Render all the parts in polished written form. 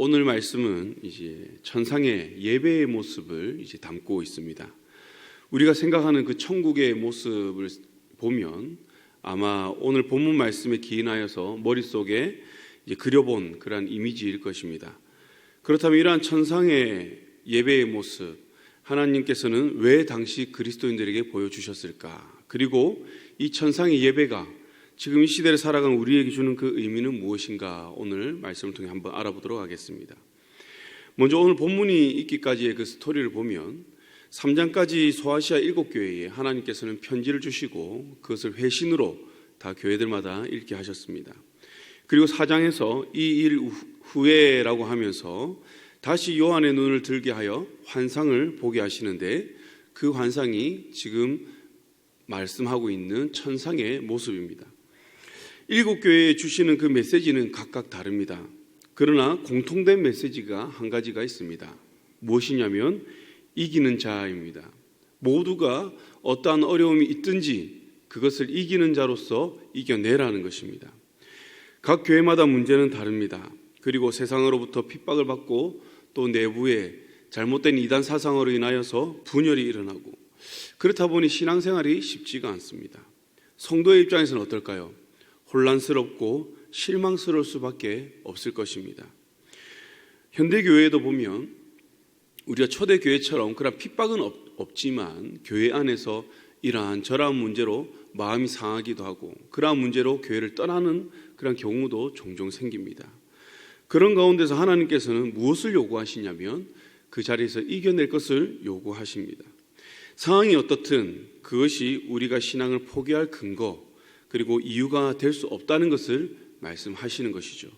오늘 말씀은 이제 천상의 예배의 모습을 이제 담고 있습니다. 우리가 생각하는 그 천국의 모습을 보면 아마 오늘 본문 말씀에 기인하여서 머릿속에 이제 그려본 그러한 이미지일 것입니다. 그렇다면 이러한 천상의 예배의 모습, 하나님께서는 왜 당시 그리스도인들에게 보여주셨을까? 그리고 이 천상의 예배가 지금 이 시대를 살아가는 우리에게 주는 그 의미는 무엇인가? 오늘 말씀을 통해 한번 알아보도록 하겠습니다. 먼저 오늘 본문이 있기까지의 그 스토리를 보면 3장까지 소아시아 7교회에 하나님께서는 편지를 주시고 그것을 회신으로 다 교회들마다 읽게 하셨습니다. 그리고 4장에서 이 일 후에라고 하면서 다시 요한의 눈을 들게 하여 환상을 보게 하시는데 그 환상이 지금 말씀하고 있는 천상의 모습입니다. 7교회에 주시는 그 메시지는 각각 다릅니다. 그러나 공통된 메시지가 한 가지가 있습니다. 무엇이냐면 이기는 자입니다. 모두가 어떠한 어려움이 있든지 그것을 이기는 자로서 이겨내라는 것입니다. 각 교회마다 문제는 다릅니다. 그리고 세상으로부터 핍박을 받고 또 내부에 잘못된 이단 사상으로 인하여서 분열이 일어나고 그렇다 보니 신앙생활이 쉽지가 않습니다. 성도의 입장에서는 어떨까요? 혼란스럽고 실망스러울 수밖에 없을 것입니다. 현대교회에도 보면 우리가 초대교회처럼 그런 핍박은 없지만 교회 안에서 이러한 저러한 문제로 마음이 상하기도 하고 그러한 문제로 교회를 떠나는 그런 경우도 종종 생깁니다. 그런 가운데서 하나님께서는 무엇을 요구하시냐면 그 자리에서 이겨낼 것을 요구하십니다. 상황이 어떻든 그것이 우리가 신앙을 포기할 근거 그리고 이유가 될 수 없다는 것을 말씀하시는 것이죠.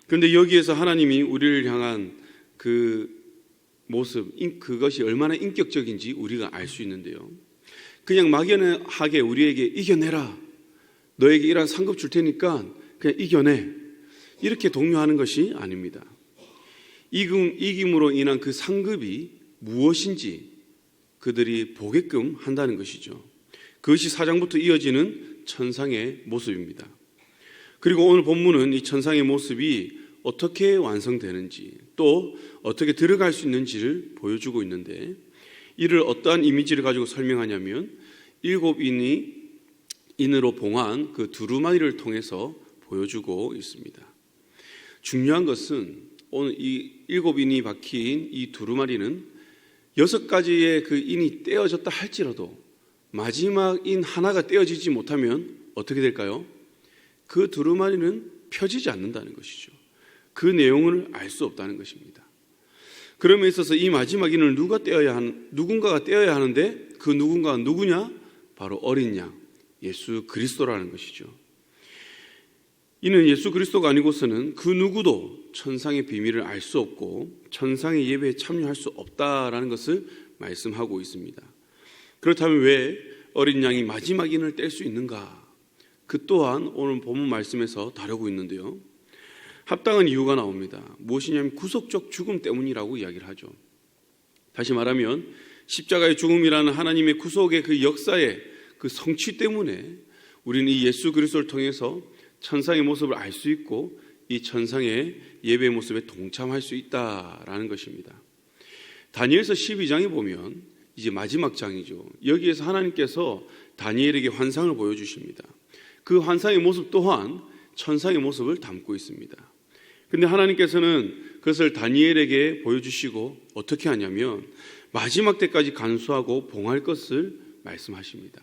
그런데 여기에서 하나님이 우리를 향한 그 모습, 그것이 얼마나 인격적인지 우리가 알 수 있는데요. 그냥 막연하게 우리에게 이겨내라. 너에게 이러한 상급 줄 테니까 그냥 이겨내. 이렇게 독려하는 것이 아닙니다. 이김으로 인한 그 상급이 무엇인지 그들이 보게끔 한다는 것이죠. 그것이 4장부터 이어지는 천상의 모습입니다. 그리고 오늘 본문은 이 천상의 모습이 어떻게 완성되는지 또 어떻게 들어갈 수 있는지를 보여주고 있는데 이를 어떠한 이미지를 가지고 설명하냐면 7인으로 봉한 그 두루마리를 통해서 보여주고 있습니다. 중요한 것은 오늘 이 7인이 박힌 이 두루마리는 6가지의 그 인이 떼어졌다 할지라도 마지막 인 하나가 떼어지지 못하면 어떻게 될까요? 그 두루마리는 펴지지 않는다는 것이죠. 그 내용을 알 수 없다는 것입니다. 그럼에 있어서 이 마지막 인을 누군가가 떼어야 하는데 그 누군가가 누구냐? 바로 어린 양, 예수 그리스도라는 것이죠. 이는 예수 그리스도가 아니고서는 그 누구도 천상의 비밀을 알 수 없고 천상의 예배에 참여할 수 없다라는 것을 말씀하고 있습니다. 그렇다면 왜 어린 양이 마지막 인을 뗄 수 있는가? 그 또한 오늘 본문 말씀에서 다루고 있는데요. 합당한 이유가 나옵니다. 무엇이냐면 구속적 죽음 때문이라고 이야기를 하죠. 다시 말하면 십자가의 죽음이라는 하나님의 구속의 그 역사의 그 성취 때문에 우리는 이 예수 그리스도를 통해서 천상의 모습을 알 수 있고 이 천상의 예배의 모습에 동참할 수 있다라는 것입니다. 다니엘서 12장에 보면 이제 마지막 장이죠. 여기에서 하나님께서 다니엘에게 환상을 보여주십니다. 그 환상의 모습 또한 천상의 모습을 담고 있습니다. 그런데 하나님께서는 그것을 다니엘에게 보여주시고 어떻게 하냐면 마지막 때까지 간수하고 봉할 것을 말씀하십니다.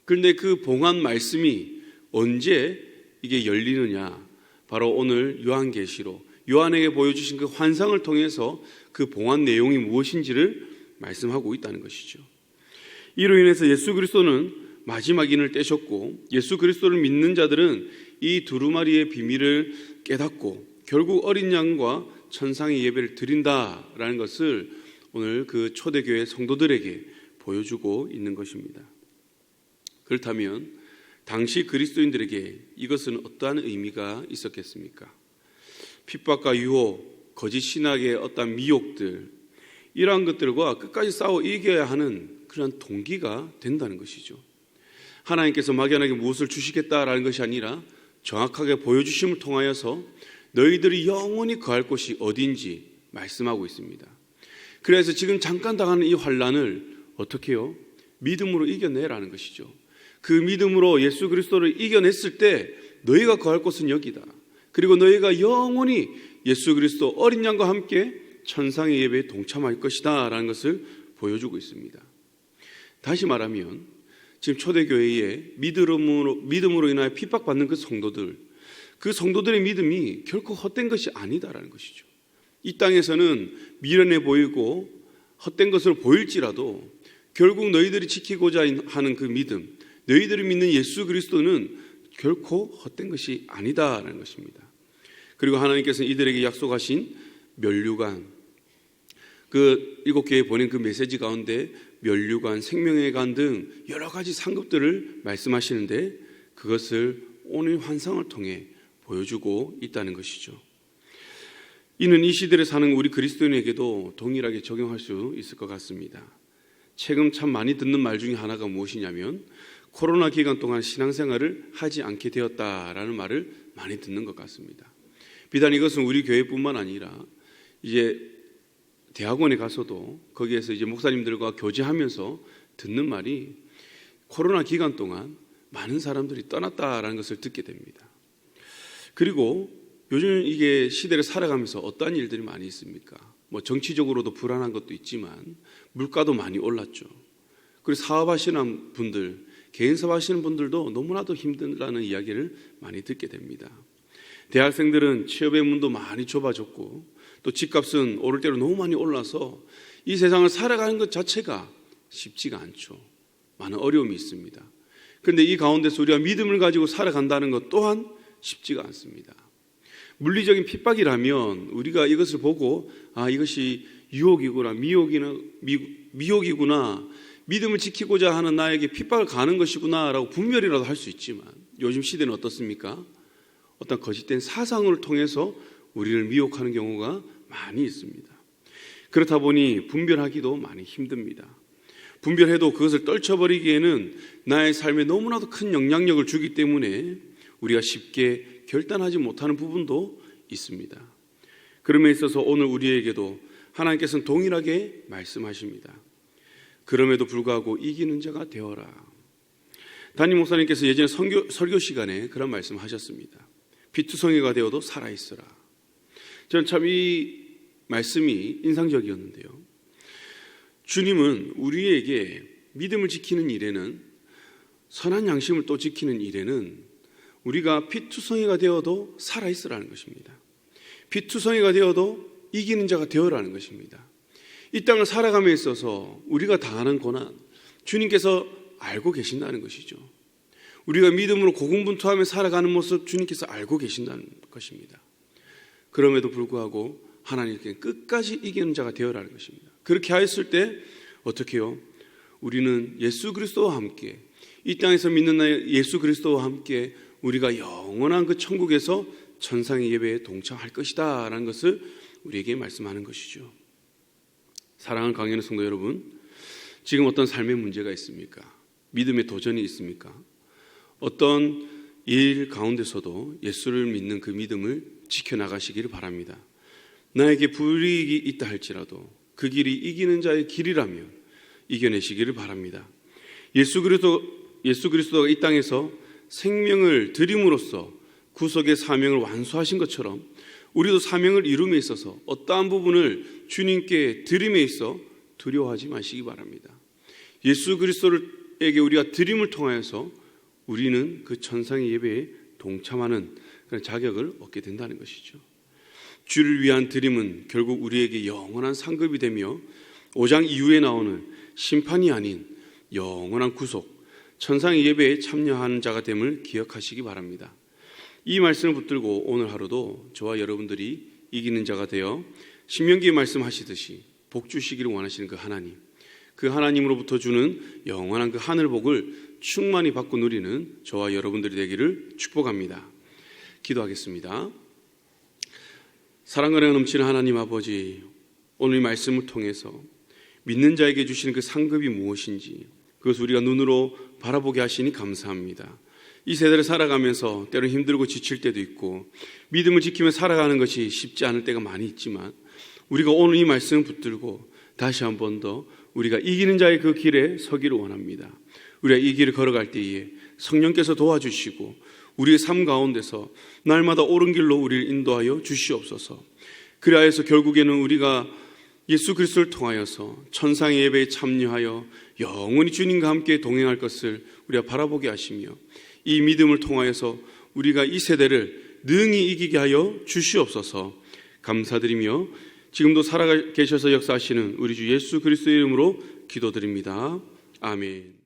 그런데 그 봉한 말씀이 언제 이게 열리느냐? 바로 오늘 요한계시록 요한에게 보여주신 그 환상을 통해서 그 봉한 내용이 무엇인지를 말씀하고 있다는 것이죠. 이로 인해서 예수 그리스도는 마지막 인을 떼셨고 예수 그리스도를 믿는 자들은 이 두루마리의 비밀을 깨닫고 결국 어린 양과 천상의 예배를 드린다라는 것을 오늘 그 초대교회 성도들에게 보여주고 있는 것입니다. 그렇다면 당시 그리스도인들에게 이것은 어떠한 의미가 있었겠습니까? 핍박과 유혹, 거짓 신학의 어떠한 미혹들 이러한 것들과 끝까지 싸워 이겨야 하는 그런 동기가 된다는 것이죠. 하나님께서 막연하게 무엇을 주시겠다라는 것이 아니라 정확하게 보여주심을 통하여서 너희들이 영원히 거할 곳이 어딘지 말씀하고 있습니다. 그래서 지금 잠깐 당하는 이 환난을 어떻게 해요? 믿음으로 이겨내라는 것이죠. 그 믿음으로 예수 그리스도를 이겨냈을 때 너희가 거할 곳은 여기다. 그리고 너희가 영원히 예수 그리스도 어린 양과 함께 천상의 예배에 동참할 것이다 라는 것을 보여주고 있습니다. 다시 말하면 지금 초대교회에 믿음으로 인하여 핍박받는 그 성도들의 믿음이 결코 헛된 것이 아니다라는 것이죠. 이 땅에서는 미련해 보이고 헛된 것으로 보일지라도 결국 너희들이 지키고자 하는 그 믿음, 너희들이 믿는 예수 그리스도는 결코 헛된 것이 아니다라는 것입니다. 그리고 하나님께서는 이들에게 약속하신 면류관, 그 7교회에 보낸 그 메시지 가운데 면류관, 생명의 관 등 여러 가지 상급들을 말씀하시는데 그것을 오늘 환상을 통해 보여주고 있다는 것이죠. 이는 이 시대를 사는 우리 그리스도인에게도 동일하게 적용할 수 있을 것 같습니다. 최근 참 많이 듣는 말 중에 하나가 무엇이냐면 코로나 기간 동안 신앙생활을 하지 않게 되었다라는 말을 많이 듣는 것 같습니다. 비단 이것은 우리 교회뿐만 아니라 이제 대학원에 가서도 거기에서 이제 목사님들과 교제하면서 듣는 말이 코로나 기간 동안 많은 사람들이 떠났다라는 것을 듣게 됩니다. 그리고 요즘 이게 시대를 살아가면서 어떠한 일들이 많이 있습니까? 뭐 정치적으로도 불안한 것도 있지만 물가도 많이 올랐죠. 그리고 사업하시는 분들, 개인 사업하시는 분들도 너무나도 힘들다는 이야기를 많이 듣게 됩니다. 대학생들은 취업의 문도 많이 좁아졌고 또 집값은 오를 대로 너무 많이 올라서 이 세상을 살아가는 것 자체가 쉽지가 않죠. 많은 어려움이 있습니다. 그런데 이 가운데서 우리가 믿음을 가지고 살아간다는 것 또한 쉽지가 않습니다. 물리적인 핍박이라면 우리가 이것을 보고 이것이 유혹이구나, 미혹이구나, 믿음을 지키고자 하는 나에게 핍박을 가하는 것이구나 라고 분별이라도 할 수 있지만 요즘 시대는 어떻습니까? 어떤 거짓된 사상을 통해서 우리를 미혹하는 경우가 많이 있습니다. 그렇다 보니 분별하기도 많이 힘듭니다. 분별해도 그것을 떨쳐버리기에는 나의 삶에 너무나도 큰 영향력을 주기 때문에 우리가 쉽게 결단하지 못하는 부분도 있습니다. 그럼에 있어서 오늘 우리에게도 하나님께서는 동일하게 말씀하십니다. 그럼에도 불구하고 이기는 자가 되어라. 담임 목사님께서 예전에 설교 시간에 그런 말씀하셨습니다. 피투성이가 되어도 살아있어라. 저는 참 이 말씀이 인상적이었는데요. 주님은 우리에게 믿음을 지키는 일에는, 선한 양심을 또 지키는 일에는 우리가 피투성이가 되어도 살아있으라는 것입니다. 피투성이가 되어도 이기는 자가 되어라는 것입니다. 이 땅을 살아감에 있어서 우리가 당하는 고난, 주님께서 알고 계신다는 것이죠. 우리가 믿음으로 고군분투하며 살아가는 모습 주님께서 알고 계신다는 것입니다. 그럼에도 불구하고 하나님께 끝까지 이기는 자가 되어라는 것입니다. 그렇게 하였을 때 어떻게 해요? 우리는 예수 그리스도와 함께, 이 땅에서 믿는 예수 그리스도와 함께 우리가 영원한 그 천국에서 천상의 예배에 동참할 것이다 라는 것을 우리에게 말씀하는 것이죠. 사랑하는 강연의 성도 여러분, 지금 어떤 삶의 문제가 있습니까? 믿음의 도전이 있습니까? 어떤 일 가운데서도 예수를 믿는 그 믿음을 지켜나가시기를 바랍니다. 나에게 불이익이 있다 할지라도 그 길이 이기는 자의 길이라면 이겨내시기를 바랍니다. 예수 그리스도가 이 땅에서 생명을 드림으로써 구속의 사명을 완수하신 것처럼 우리도 사명을 이룸에 있어서 어떠한 부분을 주님께 드림에 있어 두려워하지 마시기 바랍니다. 예수 그리스도에게 우리가 드림을 통하여서 우리는 그 천상의 예배에 동참하는 그런 자격을 얻게 된다는 것이죠. 주를 위한 드림은 결국 우리에게 영원한 상급이 되며 5장 이후에 나오는 심판이 아닌 영원한 구속, 천상의 예배에 참여하는 자가 됨을 기억하시기 바랍니다. 이 말씀을 붙들고 오늘 하루도 저와 여러분들이 이기는 자가 되어 신명기에 말씀하시듯이 복 주시기를 원하시는 그 하나님, 그 하나님으로부터 주는 영원한 그 하늘 복을 충만히 받고 누리는 저와 여러분들이 되기를 축복합니다. 기도하겠습니다. 사랑과 은혜가 넘치는 하나님 아버지, 오늘 말씀을 통해서 믿는 자에게 주시는 그 상급이 무엇인지 그것을 우리가 눈으로 바라보게 하시니 감사합니다. 이 세대를 살아가면서 때로 힘들고 지칠 때도 있고 믿음을 지키며 살아가는 것이 쉽지 않을 때가 많이 있지만 우리가 오늘 이 말씀을 붙들고 다시 한 번 더 우리가 이기는 자의 그 길에 서기를 원합니다. 우리가 이 길을 걸어갈 때에 성령께서 도와주시고 우리의 삶 가운데서 날마다 옳은 길로 우리를 인도하여 주시옵소서. 그리하여서 결국에는 우리가 예수 그리스도를 통하여서 천상의 예배에 참여하여 영원히 주님과 함께 동행할 것을 우리가 바라보게 하시며 이 믿음을 통하여서 우리가 이 세대를 능히 이기게 하여 주시옵소서. 감사드리며 지금도 살아계셔서 역사하시는 우리 주 예수 그리스도의 이름으로 기도드립니다. 아멘.